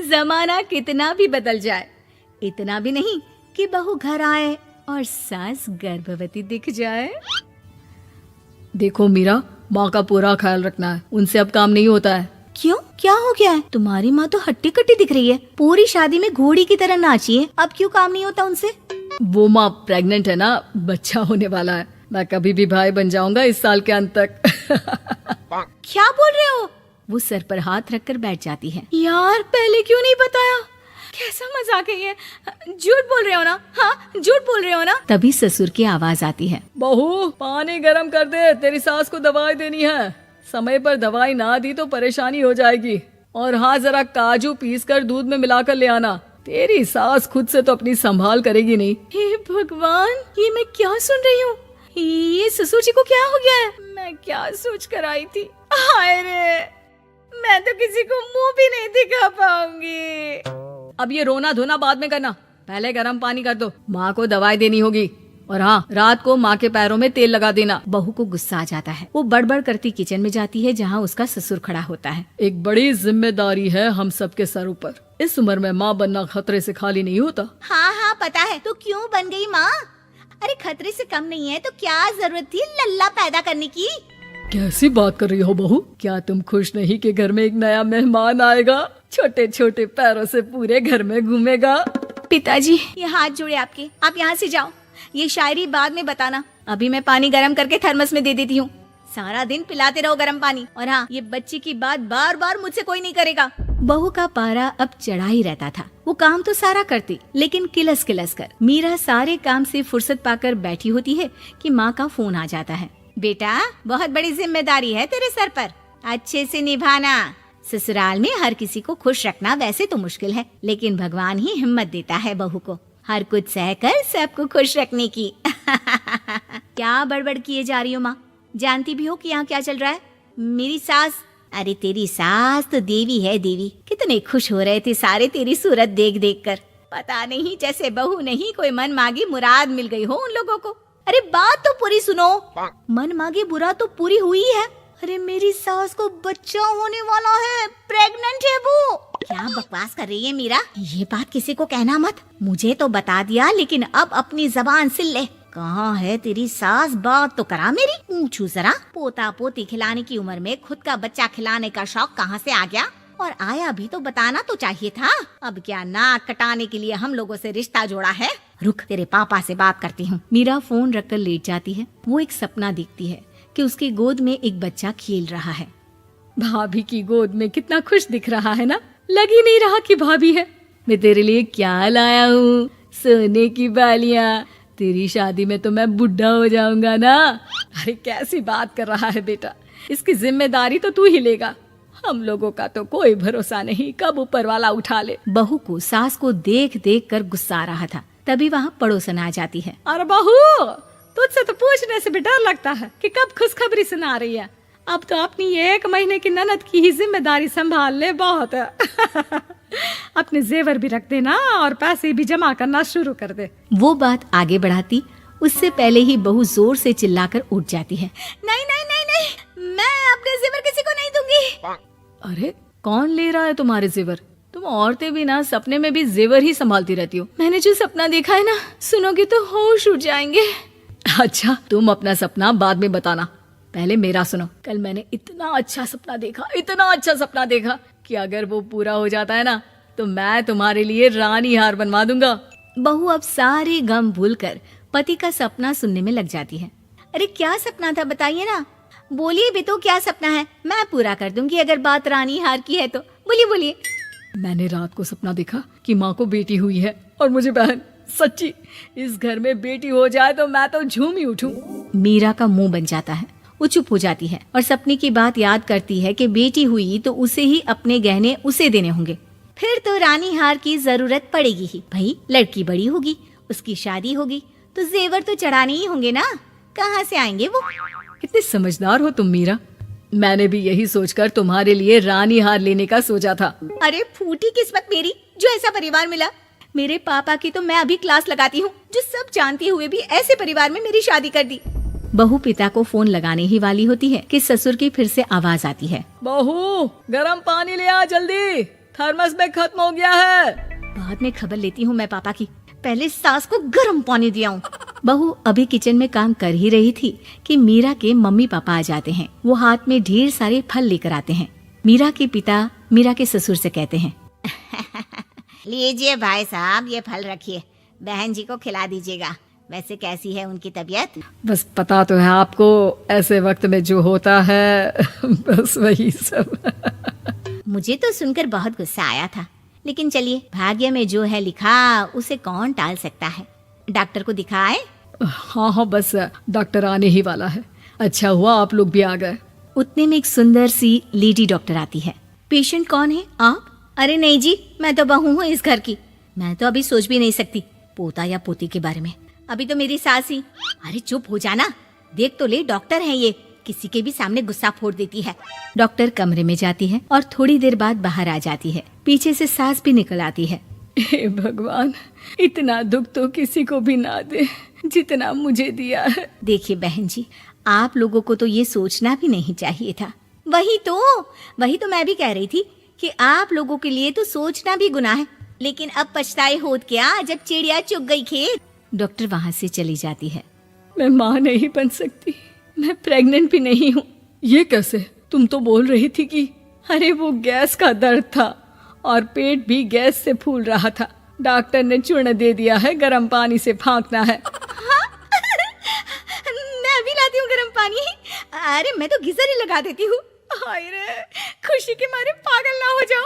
जमाना कितना भी बदल जाए, इतना भी नहीं कि बहू घर आए और सास गर्भवती दिख जाए। देखो मीरा, माँ का पूरा ख्याल रखना है, उनसे अब काम नहीं होता है। क्यों, क्या हो गया है? तुम्हारी माँ तो हट्टी कट्टी दिख रही है, पूरी शादी में घोड़ी की तरह नाची है, अब क्यों काम नहीं होता उनसे? वो माँ प्रेग्नेंट है ना, बच्चा होने वाला है। मैं कभी भी भाई बन जाऊंगा इस साल के अंत तक। क्या बोल रहे हो? वो सर पर हाथ रखकर बैठ जाती है। यार पहले क्यों नहीं बताया? कैसा मजाक है ये? झूठ बोल रहे हो ना? हाँ, झूठ बोल रहे हो ना? तभी ससुर की आवाज आती है। बहू, पानी गरम कर दे, तेरी सास को दवाई देनी है। समय पर दवाई ना दी तो परेशानी हो जाएगी। और हाँ, जरा काजू पीस कर दूध में मिलाकर ले आना। तेरी सास खुद से तो अपनी संभाल करेगी नहीं। हे भगवान, ये मैं क्या सुन रही हूँ? ये ससुर जी को क्या हो गया है? मैं क्या सोच कर आई थी? हाय रे, मैं तो किसी को मुंह भी नहीं दिखा पाऊंगी। अब ये रोना धोना बाद में करना, पहले गर्म पानी कर दो, माँ को दवाई देनी होगी। और हाँ, रात को माँ के पैरों में तेल लगा देना। बहू को गुस्सा आ जाता है। वो बड़बड़ करती किचन में जाती है जहाँ उसका ससुर खड़ा होता है। एक बड़ी जिम्मेदारी है हम सबके सर ऊपर। इस उम्र में माँ बनना खतरे से खाली नहीं होता। हाँ हाँ पता है, तो क्यों बन गई माँ? अरे खतरे से कम नहीं है तो क्या जरूरत थी लल्ला पैदा करने की? कैसी बात कर रही हो बहू? क्या तुम खुश नहीं कि घर में एक नया मेहमान आएगा, छोटे छोटे पैरों से पूरे घर में घूमेगा? पिताजी, ये हाथ जोड़े आपके, आप यहाँ से जाओ। ये शायरी बाद में बताना, अभी मैं पानी गरम करके थर्मस में दे देती हूँ। सारा दिन पिलाते रहो गरम पानी। और हाँ, ये बच्ची की बात बार बार मुझसे कोई नहीं करेगा। बहू का पारा अब चढ़ा ही रहता था। वो काम तो सारा करती, लेकिन किलस किलस कर। मीरा सारे काम से फुर्सत पाकर बैठी होती है कि माँ का फोन आ जाता है। बेटा, बहुत बड़ी जिम्मेदारी है तेरे सर पर, अच्छे से निभाना। ससुराल में हर किसी को खुश रखना वैसे तो मुश्किल है, लेकिन भगवान ही हिम्मत देता है बहू को हर कुछ सहकर सबको खुश रखने की। क्या बड़बड़ किए जा रही हो माँ? जानती भी हो कि यहाँ क्या चल रहा है? मेरी सास, अरे तेरी सास तो देवी है देवी। कितने खुश हो रहे थे सारे तेरी सूरत देख देख कर। पता नहीं जैसे बहू नहीं कोई मन मांगी मुराद मिल गई हो उन लोगों को। अरे बात तो पूरी सुनो। मन मांगी बुरा तो पूरी हुई है। अरे मेरी सास को बच्चा होने वाला है, प्रेग्नेंट है वो। क्या बकवास कर रही है मीरा? ये बात किसी को कहना मत। मुझे तो बता दिया, लेकिन अब अपनी जबान सिल ले। कहाँ है तेरी सास? बात तो करा मेरी। पूछू जरा, पोता पोती खिलाने की उम्र में खुद का बच्चा खिलाने का शौक कहाँ से आ गया? और आया भी तो बताना तो चाहिए था। अब क्या नाक कटाने के लिए हम लोगों से रिश्ता जोड़ा है? रुक, तेरे पापा से बात करती हूँ। मीरा फोन रखकर लेट जाती है। वो एक सपना देखती है कि उसकी गोद में एक बच्चा खेल रहा है। भाभी की गोद में कितना खुश दिख रहा है ना, लग ही नहीं रहा कि भाभी है। मैं तेरे लिए क्या लाया हूँ, सोने की बालियाँ। तेरी शादी में तो मैं बुढ़ा हो जाऊंगा ना। अरे कैसी बात कर रहा है बेटा, इसकी जिम्मेदारी तो तू ही लेगा। हम लोगों का तो कोई भरोसा नहीं, कब ऊपर वाला उठा ले। बहू को सास को देख देख कर गुस्सा आ रहा था। तभी वहाँ पड़ोसन आ जाती है। अरे बहू, तुझसे तो पूछने से भी डर लगता है कि कब खुशखबरी सुना रही है। अब तो अपनी 1 महीने की ननद की ही जिम्मेदारी संभाल ले, बहुत है। अपने जेवर भी रख देना और पैसे भी जमा करना शुरू कर दे। वो बात आगे बढ़ाती उससे पहले ही बहू जोर से चिल्लाकर उठ जाती है। नहीं नहीं नहीं नहीं, मैं अपने जेवर किसी को नहीं दूंगी। अरे कौन ले रहा है तुम्हारे जेवर? तुम औरतें भी ना सपने में भी जेवर ही संभालती रहती हो। मैंने जो सपना देखा है ना, सुनोगे तो होश उड़ जाएंगे। अच्छा, तुम अपना सपना बाद में बताना, पहले मेरा सुनो। कल मैंने इतना अच्छा सपना देखा कि अगर वो पूरा हो जाता है ना तो मैं तुम्हारे लिए रानी हार बनवा दूंगा। बहू अब सारे गम भूलकर पति का सपना सुनने में लग जाती है। अरे क्या सपना था बताइए ना, बोलिए भी तो, क्या सपना है? मैं पूरा कर दूंगी अगर बात रानी हार की है तो। बोलिए बोलिए। मैंने रात को सपना देखा कि माँ को बेटी हुई है और मुझे बहन। सच्ची, इस घर में बेटी हो जाए तो मैं तो झूम ही उठूं। मीरा का मुंह बन जाता है। वो चुप हो जाती है और सपने की बात याद करती है कि बेटी हुई तो उसे ही अपने गहने उसे देने होंगे। फिर तो रानी हार की जरूरत पड़ेगी ही। भाई लड़की बड़ी होगी, उसकी शादी होगी तो जेवर तो चढ़ाने ही होंगे ना, कहाँ से आएंगे वो? कितनी समझदार हो तुम मीरा। मैंने भी यही सोचकर तुम्हारे लिए रानी हार लेने का सोचा था। अरे फूटी किस्मत मेरी जो ऐसा परिवार मिला। मेरे पापा की तो मैं अभी क्लास लगाती हूँ, जो सब जानते हुए भी ऐसे परिवार में मेरी शादी कर दी। बहू पिता को फोन लगाने ही वाली होती है कि ससुर की फिर से आवाज आती है। बहू, गरम पानी ले आ जल्दी, थर्मस में खत्म हो गया है। बाद में खबर लेती हूँ मैं पापा की, पहले सास को गर्म पानी दिया हूँ। बहू अभी किचन में काम कर ही रही थी कि मीरा के मम्मी पापा आ जाते हैं। वो हाथ में ढेर सारे फल लेकर आते हैं। मीरा के पिता मीरा के ससुर से कहते हैं, लीजिए भाई साहब, ये फल रखिए, बहन जी को खिला दीजिएगा। वैसे कैसी है उनकी तबीयत? बस पता तो है आपको, ऐसे वक्त में जो होता है बस वही सब। मुझे तो सुनकर बहुत गुस्सा आया था, लेकिन चलिए, भाग्य में जो है लिखा उसे कौन टाल सकता है। डॉक्टर को दिखाए? हाँ हाँ, बस डॉक्टर आने ही वाला है। अच्छा हुआ आप लोग भी आ गए। उतने में एक सुंदर सी लेडी डॉक्टर आती है। पेशेंट कौन है आप? अरे नहीं जी, मैं तो बहू हूँ इस घर की। मैं तो अभी सोच भी नहीं सकती पोता या पोती के बारे में। अभी तो मेरी सास ही। अरे चुप हो जाना, देख तो ले, डॉक्टर है ये, किसी के भी सामने गुस्सा फोड़ देती है। डॉक्टर कमरे में जाती है और थोड़ी देर बाद बाहर आ जाती है। पीछे से सास भी निकल आती है। हे भगवान, इतना दुख तो किसी को भी ना दे जितना मुझे दिया है। देखिए बहन जी, आप लोगों को तो ये सोचना भी नहीं चाहिए था। वही तो मैं भी कह रही थी कि आप लोगों के लिए तो सोचना भी गुनाह है, लेकिन अब पछताए होत क्या जब चिड़िया चुग गई खेत। डॉक्टर वहाँ से चली जाती है। मैं माँ नहीं बन सकती, मैं प्रेग्नेंट भी नहीं हूँ। ये कैसे? तुम तो बोल रही थी कि अरे वो गैस का दर्द था और पेट भी गैस से फूल रहा था। डॉक्टर ने चूर्ण दे दिया है, गर्म पानी से फाँकना है। मैं अभी लाती हूँ गर्म पानी। अरे मैं तो गीजर ही लगा देती हूँ। हाय रे, खुशी के मारे पागल ना हो जाओ।